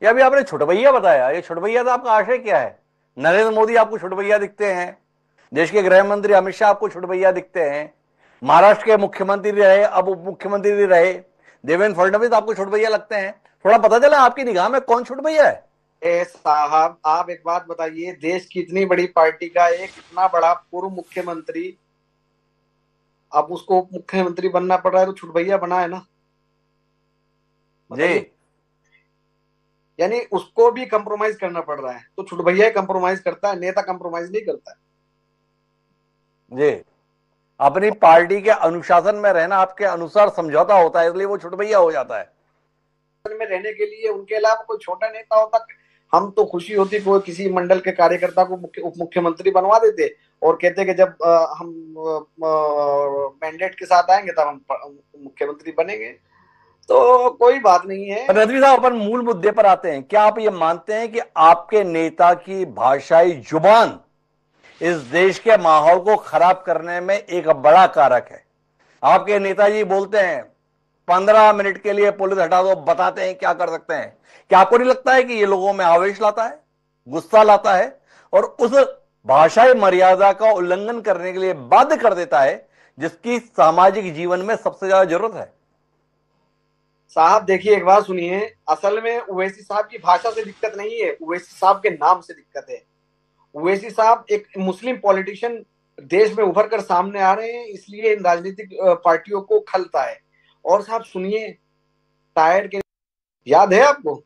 या अभी आपने छुटभैया बताया, ये छुटभैया का आपका आशय क्या है? नरेंद्र मोदी आपको छुटभैया दिखते हैं, देश के गृह मंत्री अमित शाह आपको छुटभैया दिखते हैं, महाराष्ट्र के मुख्यमंत्री रहे, अब उप मुख्यमंत्री रहे देवेंद्र फडणवीस आपको छुटभैया लगते हैं। थोड़ा पता चला आपकी निगाह में कौन छुटभैया है? ए साहब, आप एक बात बताइए, देश की इतनी बड़ी पार्टी का एक इतना बड़ा पूर्व मुख्यमंत्री, अब उसको उप मुख्यमंत्री बनना पड़ रहा है तो छुटभैया बना है ना? जी। बताइए। यानी उसको भी कंप्रोमाइज करना पड़ रहा है, तो छुटभैया ही कंप्रोमाइज करता है, नेता कंप्रोमाइज नहीं करता है। जी। अपनी पार्टी के अनुशासन में रहना, आपके अनुसार समझौता होता है, इसलिए वो छुटभैया हो जाता है। में रहने के लिए उनके अलावा कोई छोटा नेता होता, हम तो खुशी होती कोई किसी मंडल के कार्यकर्ता को उप मुख्यमंत्री बनवा देते और कहते कि जब हम मैंडेट के साथ आएंगे तब हम मुख्यमंत्री बनेंगे। तो कोई बात नहीं है। पर नदवी साहब, अपन मूल मुद्दे पर आते हैं। क्या आप ये मानते हैं कि आपके नेता की भाषाई जुबान इस देश के माहौल को खराब करने में एक बड़ा कारक है? आपके नेताजी बोलते हैं 15 मिनट के लिए पुलिस हटा दो, बताते हैं क्या कर सकते हैं। क्या आपको नहीं लगता है कि ये लोगों में आवेश लाता है, गुस्सा लाता है, और उस भाषाई मर्यादा का उल्लंघन करने के लिए बाध्य कर देता है जिसकी सामाजिक जीवन में सबसे ज्यादा जरूरत है? साहब देखिए, एक बात सुनिए, असल में ओवैसी साहब की भाषा से दिक्कत नहीं है, ओवैसी साहब के नाम से दिक्कत है। ओवैसी साहब एक मुस्लिम पॉलिटिशियन देश में उभर कर सामने आ रहे हैं, इसलिए इन राजनीतिक पार्टियों को खलता है। और साहब सुनिए, टायर के, याद है आपको?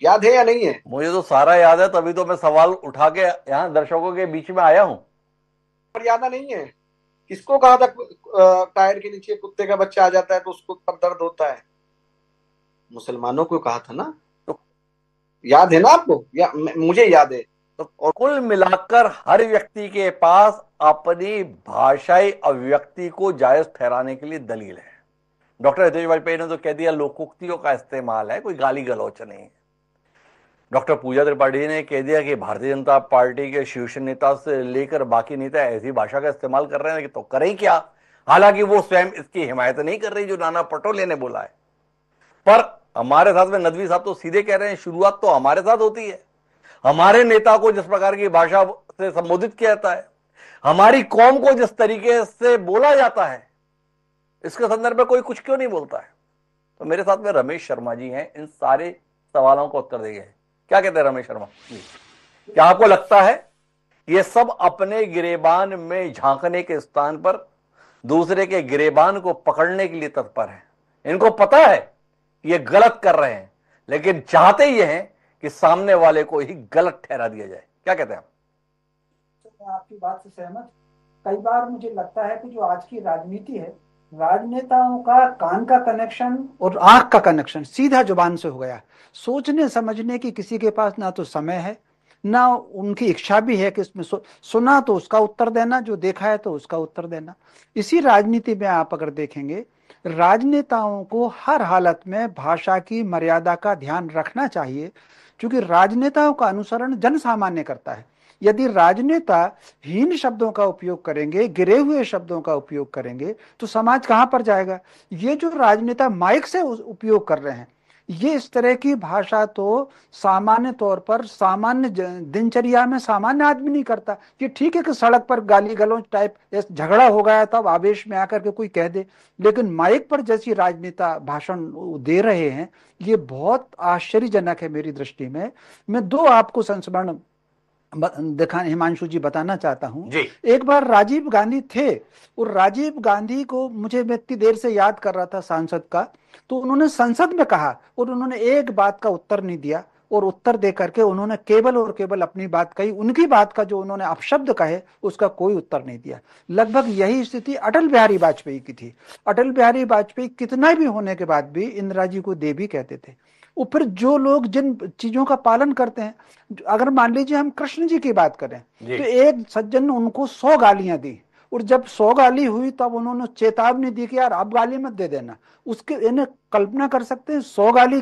याद है या नहीं है? मुझे तो सारा याद है, तभी तो मैं सवाल उठा के यहां दर्शकों के बीच में आया हूं। पर याद नहीं है? किसको कहा था टायर के नीचे कुत्ते का बच्चा आ जाता है तो उसको तब दर्द होता है? मुसलमानों को कहा था ना। तो, याद है ना आपको? मुझे याद है। तो और कुल मिलाकर हर व्यक्ति के पास अपनी भाषाई अभिव्यक्ति को जायज ठहराने के लिए दलील है। डॉक्टर हितेश वाजपेयी ने तो कह दिया लोकोक्तियों का इस्तेमाल है, कोई गाली गलौच नहीं है। डॉक्टर पूजा त्रिपाठी ने कह दिया कि भारतीय जनता पार्टी के शीर्ष नेता से लेकर बाकी नेता ऐसी भाषा का इस्तेमाल कर रहे हैं कि तो करें क्या। हालांकि वो स्वयं इसकी हिमायत नहीं कर रही जो नाना पटोले ने बोला है। पर हमारे साथ में नदवी साहब तो सीधे कह रहे हैं शुरुआत तो हमारे साथ होती है। हमारे नेता को जिस प्रकार की भाषा से संबोधित किया जाता है, हमारी कौम को जिस तरीके से बोला जाता है, इसके संदर्भ में कोई कुछ क्यों नहीं बोलता है? तो मेरे साथ में रमेश शर्मा जी हैं, इन सारे सवालों का उत्तर देंगे। क्या कहते हैं रमेश शर्मा जी? क्या आपको लगता है ये सब अपने गिरेबान में झांकने के स्थान पर दूसरे के गिरेबान को पकड़ने के लिए तत्पर है? इनको पता है कि ये गलत कर रहे हैं, लेकिन चाहते ये हैं कि सामने वाले को ही गलत ठहरा दिया जाए। क्या कहते हैं आप? मैं आपकी बात से सहमत। कई बार मुझे लगता है कि जो आज की राजनीति है, राजनेताओं का कान का कनेक्शन और आंख का कनेक्शन सीधा जुबान से हो गया। सोचने समझने की किसी के पास ना तो समय है, ना उनकी इच्छा भी है कि इसमें सुना तो उसका उत्तर देना, जो देखा है तो उसका उत्तर देना। इसी राजनीति में आप अगर देखेंगे, राजनेताओं को हर हालत में भाषा की मर्यादा का ध्यान रखना चाहिए, क्योंकि राजनेताओं का अनुसरण जन सामान्य करता है। यदि राजनेता हीन शब्दों का उपयोग करेंगे, गिरे हुए शब्दों का उपयोग करेंगे, तो समाज कहां पर जाएगा? ये जो राजनेता माइक से उपयोग कर रहे हैं, ये इस तरह की भाषा तो सामान्य तौर पर सामान्य दिनचर्या में सामान्य आदमी नहीं करता। ये ठीक है कि सड़क पर गाली गलौज टाइप झगड़ा हो गया तब आवेश में आकर के कोई कह दे, लेकिन माइक पर जैसी राजनेता भाषण दे रहे हैं, ये बहुत आश्चर्यजनक है मेरी दृष्टि में। मैं दो आपको संस्मरण दिखा हिमांशु जी बताना चाहता हूं। जी। एक बार राजीव गांधी थे, और राजीव गांधी को मुझे, मैं इतनी देर से याद कर रहा था सांसद का, तो उन्होंने संसद में कहा और उन्होंने एक बात का उत्तर नहीं दिया, और उत्तर दे करके उन्होंने केवल और केवल अपनी बात कही, उनकी बात का जो उन्होंने अपशब्द कहे उसका कोई उत्तर नहीं दिया। लगभग यही स्थिति अटल बिहारी वाजपेयी की थी। अटल बिहारी वाजपेयी कितना भी होने के बाद भी इंदिरा जी को देवी कहते थे। और फिर जो लोग जिन चीजों का पालन करते हैं, अगर मान लीजिए हम कृष्ण जी की बात करें, जी। तो एक सज्जन ने उनको 100 गालियां दी, और जब 100 गाली हुई तब उन्होंने चेतावनी दी कि यार अब गाली मत दे देना। उसके इन्हें कल्पना कर सकते हैं 100 गाली